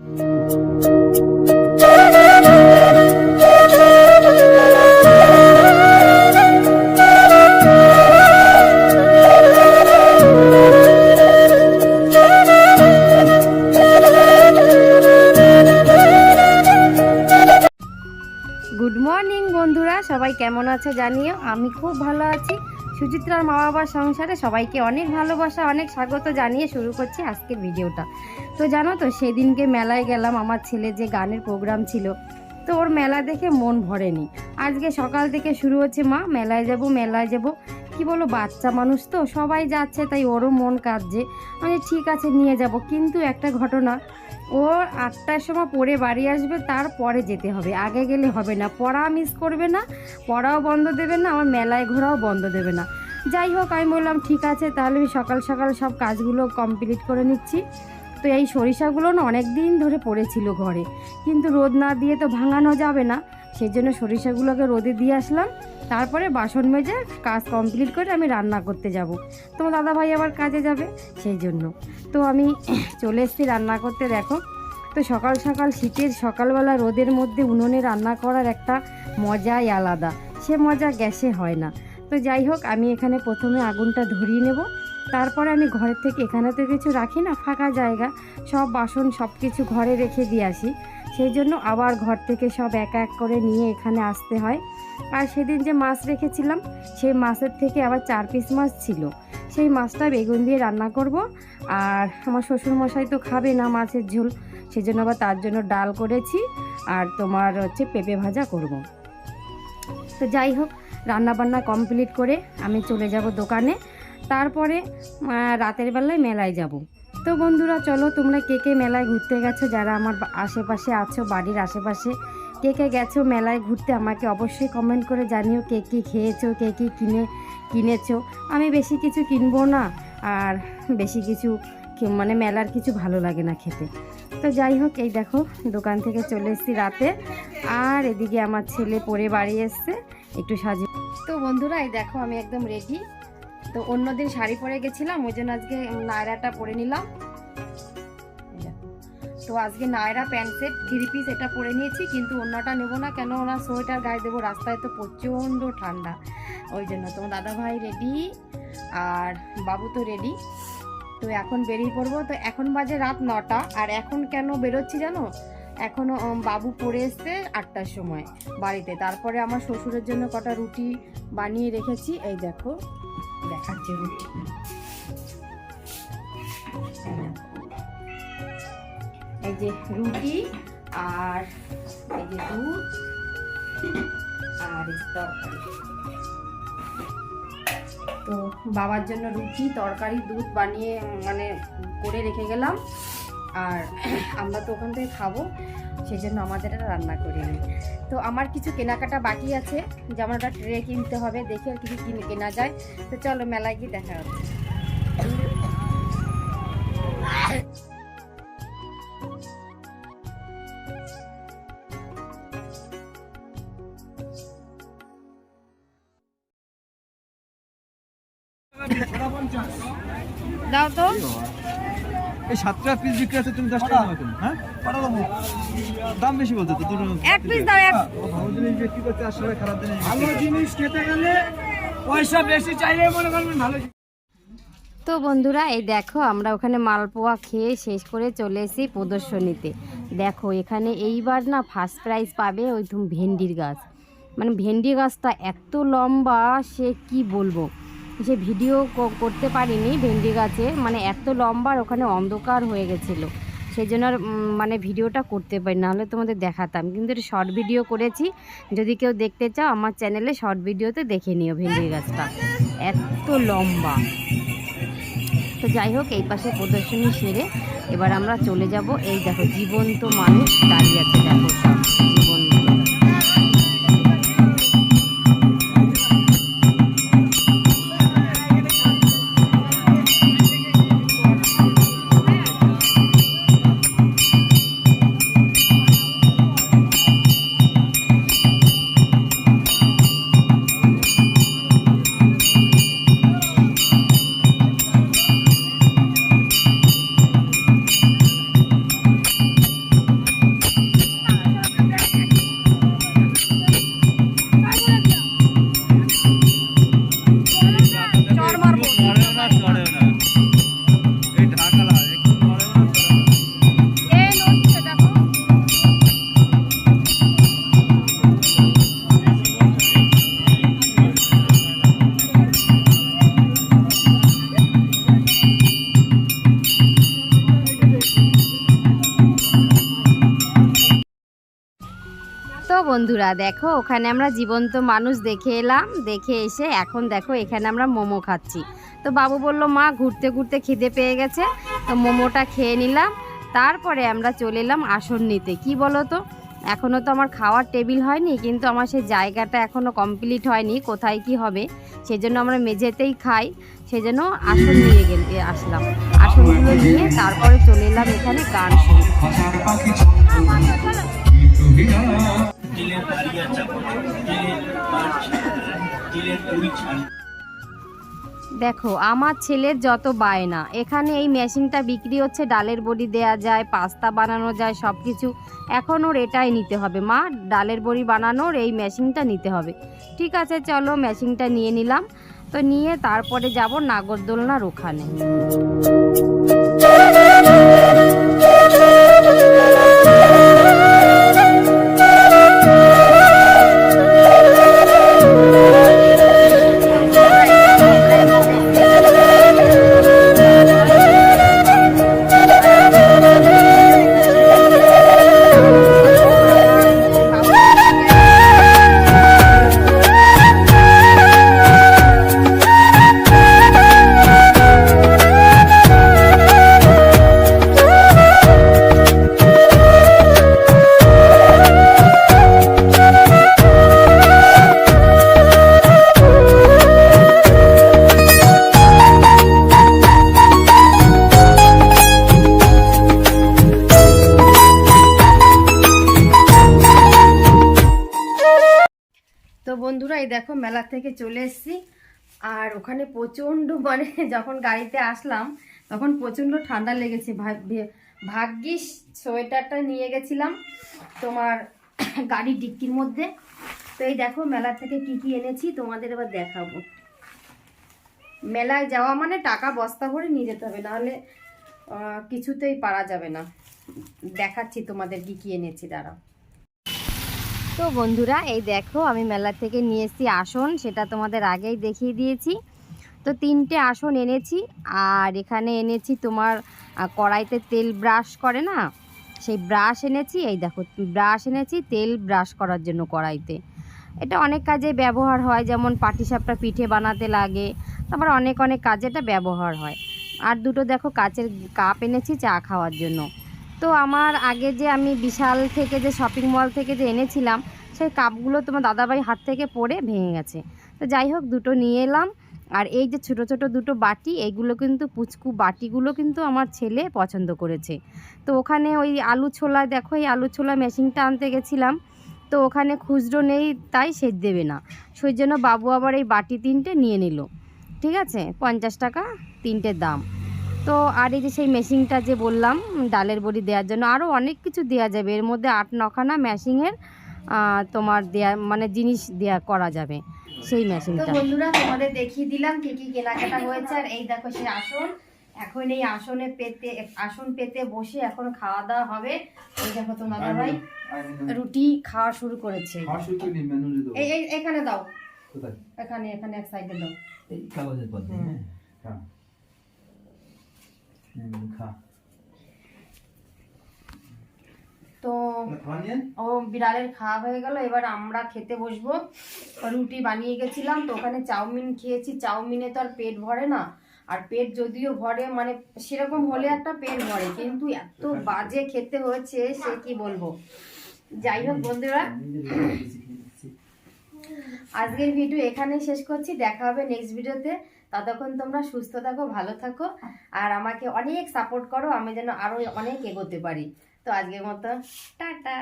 Good morning বন্ধুরা, সবাই কেমন আছে জানিও। আমি খুব ভালো আছি। সুচিত্রার মা বাবার সংসারে সবাইকে অনেক ভালোবাসা, অনেক স্বাগত জানিয়ে শুরু করছি আজকের ভিডিওটা। তো জানো তো, সেদিনকে মেলায় গেলাম, আমার ছেলে যে গানের প্রোগ্রাম ছিল, তো ওর মেলা দেখে মন ভরেনি। আজকে সকাল থেকে শুরু হচ্ছে, মা মেলায় যাব মেলায় যাব। কি বলো, বাচ্চা মানুষ তো, সবাই যাচ্ছে তাই ওরও মন কাঁদছে। মানে ঠিক আছে নিয়ে যাব, কিন্তু একটা ঘটনা, ও 8টার সময় পড়ে বাড়ি আসবে, তারপরে যেতে হবে, আগে গেলে হবে না। পড়া মিস করবে না, পড়াও বন্ধ দেবে না, আমার মেলায় ঘোরাও বন্ধ দেবে না। যাই হোক, আমি বললাম ঠিক আছে, তাহলে আমি সকাল সকাল সব কাজগুলো কমপ্লিট করে নিচ্ছি। তো এই সরিষাগুলো না অনেক দিন ধরে পড়েছিল ঘরে, কিন্তু রোদ না দিয়ে তো ভাঙানো যাবে না, সেই জন্য সরিষাগুলোকে রোদে দিয়ে আসলাম। তারপরে বাসন মেজে কাজ কমপ্লিট করে আমি রান্না করতে যাব। তোমার দাদাভাই আবার কাজে যাবে, সেই জন্য তো আমি চলে এসেছি রান্না করতে। দেখো তো, সকাল সকাল শীতের সকালবেলা রোদের মধ্যে উনুনে রান্না করার একটা মজাই আলাদা, সে মজা গ্যাসে হয় না। তো যাই হোক, আমি এখানে প্রথমে আগুনটা ধরিয়ে নেব, তারপরে আমি ঘরের থেকে, এখানে তো কিছু রাখি না, ফাঁকা জায়গা, সব বাসন সব কিছু ঘরে রেখে দিয়ে আসি, সেই জন্য আবার ঘর থেকে সব এক এক করে নিয়ে এখানে আসতে হয়। আর সেদিন যে মাছ রেখেছিলাম, সেই মাছের থেকে আবার 4 পিস মাছ ছিল, সেই মাছটা বেগুন দিয়ে রান্না করব। আর আমার শ্বশুরমশাই তো খাবে না মাছের ঝোল, সেই জন্য আবার তার জন্য ডাল করেছি, আর তোমার হচ্ছে পেঁপে ভাজা করব। তো যাই হোক, রান্নাবান্না কমপ্লিট করে আমি চলে যাব দোকানে, তারপরে রাতের বেলায় মেলায় যাব। তো বন্ধুরা চলো, তোমরা কে কে মেলায় ঘুরতে গেছো, যারা আমার আশেপাশে আছো, বাড়ির আশেপাশে কে কে গেছো মেলায় ঘুরতে, আমাকে অবশ্যই কমেন্ট করে জানিও কে কী খেয়েছো, কে কী কিনেছো। আমি বেশি কিছু কিনবো না, আর বেশি কিছু মানে মেলার কিছু ভালো লাগে না খেতে। তো যাই হোক, এই দেখো দোকান থেকে চলে এসেছি রাতে, আর এদিকে আমার ছেলে পরে বাড়ি এসছে একটু সাজে। তো বন্ধুরা এই দেখো, আমি একদম রেডি। তো অন্যদিন শাড়ি পরে গেছিলাম, ওই জন্য আজকে নায়রাটা পরে নিলাম। তো আজকে নায়রা প্যান্ট সেট 3 পিস এটা পরে নিয়েছি, কিন্তু অন্যটা নেবো না, কেন ওনার সোয়েটার গায়ে দেবো, রাস্তায় তো প্রচণ্ড ঠান্ডা, ওই জন্য। তোমার দাদাভাই রেডি আর বাবু তো রেডি। তো এখন বেরিয়ে পড়বো। তো এখন বাজে রাত 9টা, আর এখন কেন বেরোচ্ছি জানো, এখনও বাবু পড়ে এসছে 8টার সময় বাড়িতে। তারপরে আমার শ্বশুরের জন্য কটা রুটি বানিয়ে রেখেছি, এই দেখো দেখাচ্ছি রুটি। এই যে রুটি, আর এই যে দুধ, আর এই তরকারি। তো বাবার জন্য রুটি, তরকারি, দুধ বানিয়ে মানে করে রেখে গেলাম, আর আমরা তো ওখান থেকে খাবো, সেই জন্য আমাদের এটা রান্না করিনি। তো আমার কিছু কেনাকাটা বাকি আছে, যেমন একটা ট্রে কিনতে হবে, দেখি আর কিছু কেনা যায়। তো চলো মেলায় গিয়ে দেখা হচ্ছে। দাও তো, এই 7টা পিস বিক্রি আছে, তুমি 10 টাকা কেন? হ্যাঁ, দাম বেশি বলতে তো, তুমি এক পিস দাও। ভালো জিনিস বিক্রি করতে আসলে খারাপ জিনিস, ভালো জিনিস খেতে গেলে পয়সা বেশি চাইলে মনে করবেন ভালো। তো বন্ধুরা এই দেখো, আমরা ওখানে মালপোয়া খেয়ে শেষ করে চলে এসেছি প্রদর্শনীতে। দেখো এখানে এইবার না ফার্স্ট প্রাইজ পাবে ওই ভেন্ডির গাছ, মানে ভেন্ডি গাছটা এত লম্বা, সে কি বলবো, সে ভিডিও করতে পারিনি ভেন্ডি গাছে, মানে এত লম্বা, আর ওখানে অন্ধকার হয়ে গেছিলো, সেই জন্য আর মানে ভিডিওটা করতে পারি, নাহলে তোমাদের দেখাতাম। কিন্তু এটা শর্ট ভিডিও করেছি, যদি কেউ দেখতে চাও আমার চ্যানেলে শর্ট ভিডিওতে দেখে নিও ভেন্ডির গাছটা এত লম্বা। তো যাই হোক, এই পাশে প্রদর্শনী সেরে এবার আমরা চলে যাব। এই দেখো জীবন্ত মানুষ দাঁড়িয়ে আছে, দেখো সব জীবন্ত। বন্ধুরা দেখো, ওখানে আমরা জীবন্ত মানুষ দেখে এলাম, দেখে এসে এখন দেখো এখানে আমরা মোমো খাচ্ছি। তো বাবু বলল মা ঘুরতে ঘুরতে খিদে পেয়ে গেছে, তো মোমোটা খেয়ে নিলাম। তারপরে আমরা চলে এলাম আসন নিতে। কি বলো তো, এখনও তো আমার খাওয়ার টেবিল হয়নি, কিন্তু আমার সেই জায়গাটা এখনও কমপ্লিট হয়নি কোথায় কি হবে, সেজন্য আমরা মেঝেতেই খাই, সেজন্য আসন নিয়ে আসলাম। আসনগুলো নিয়ে তারপরে চলে এলাম এখানে গান শুনতে। দেখো আমার ছেলের যত বায়না, এখানে এই মেশিনটা বিক্রি হচ্ছে, ডালের বড়ি দেয়া যায়, পাস্তা বানানো যায়, সব কিছু। এখন ওর এটাই নিতে হবে, মা ডালের বড়ি বানানোর এই মেশিনটা নিতে হবে। ঠিক আছে চলো মেশিনটা নিয়ে নিলাম। তো নিয়ে তারপরে যাব নাগরদোলনার ওখানে। তো বন্ধুরা এই দেখো মেলা থেকে চলে এসেছি, আর ওখানে প্রচণ্ড মানে যখন গাড়িতে আসলাম তখন প্রচণ্ড ঠান্ডা লেগেছে। ভাগ্যিস সোয়েটারটা নিয়ে গেছিলাম তোমার গাড়ির ডিক্কির মধ্যে। তো এই দেখো মেলা থেকে কি কি এনেছি তোমাদের এবার দেখাবো। মেলায় যাওয়া মানে টাকা বস্তা ভরে নিয়ে যেতে হবে, নাহলে কিছুতেই পারা যাবে না। দেখাচ্ছি তোমাদের কি কি এনেছি, দাঁড়াও। তো বন্ধুরা এই দেখো আমি মেলা থেকে নিয়ে এসেছি আসন, সেটা তোমাদের আগেই দেখিয়ে দিয়েছি। তো 3টে আসন এনেছি, আর এখানে এনেছি তোমার কড়াইতে তেল ব্রাশ করে না, সেই ব্রাশ এনেছি। এই দেখো ব্রাশ এনেছি তেল ব্রাশ করার জন্য কড়াইতে। এটা অনেক কাজে ব্যবহার হয়, যেমন পাটিসাপটা পিঠে বানাতে লাগে, তারপর অনেক অনেক কাজে এটা ব্যবহার হয়। আর দুটো দেখো কাচের কাপ এনেছি চা খাওয়ার জন্য। তো আমার আগে যে আমি বিশাল থেকে যে শপিং মল থেকে যে এনেছিলাম, সেই কাপগুলো তোমার দাদাভাই হাত থেকে পড়ে ভেঙে গেছে। তো যাই হোক দুটো নিয়ে এলাম। আর এই যে ছোট ছোট দুটো বাটি, এইগুলো কিন্তু পুচকু বাটিগুলো কিন্তু আমার ছেলে পছন্দ করেছে। তো ওখানে ওই আলু ছোলা, দেখো এই আলু ছোলা মেশিনটা আনতে গেছিলাম, তো ওখানে খুচরো নেই, তাই সে দেবে না, সেই জন্য বাবু আবার এই বাটি 3টে নিয়ে নিল। ঠিক আছে 50 টাকা 3টের দাম। তো আর এই যে সেই মেশিনটা যে বললাম ডালের বড়ি দেওয়ার জন্য, আরও অনেক কিছু দেওয়া যাবে এর মধ্যে, 8-9খানা মেশিনের তোমার দেয়া মানে জিনিস দেয়া করা যাবে সেই মেশিনটা। তো বন্ধুরা তোমাদের দেখিয়ে দিলাম কি কি কেনাকাটা হয়েছে। আর এই দেখো সেই আসন, এখন এই আসন পেতে বসে এখন খাওয়া দাওয়া হবে। এই দেখো তোমার দাদাভাই রুটি খাওয়া শুরু করেছে। এই এখানে দাও, এখানে এখানে এক সাইডে দাও, এই কাগজের মধ্যে। তো ও বিড়ালের খাওয়া হয়ে গেল, এবার আমরা খেতে বসবো। রুটি বানিয়ে গেছিলাম, তো ওখানে চাউমিন খেয়েছি। চাউমিনে তো আর পেট ভরে না, আর পেট যদিও ভরে মানে সেরকম হলে একটা পেট ভরে, কিন্তু এত বাজে খেতে হয়েছে সে কি বলবো। যাই হোক বন্ধুরা, আজকের ভিডিও এখানেই শেষ করছি, দেখা হবে নেক্সট ভিডিওতে। ততক্ষণ তোমরা সুস্থ থাকো, ভালো থাকো, আর আমাকে অনেক সাপোর্ট করো, আমি যেন আরো অনেক এগোতে পারি। তো আজকের মতো টাটা।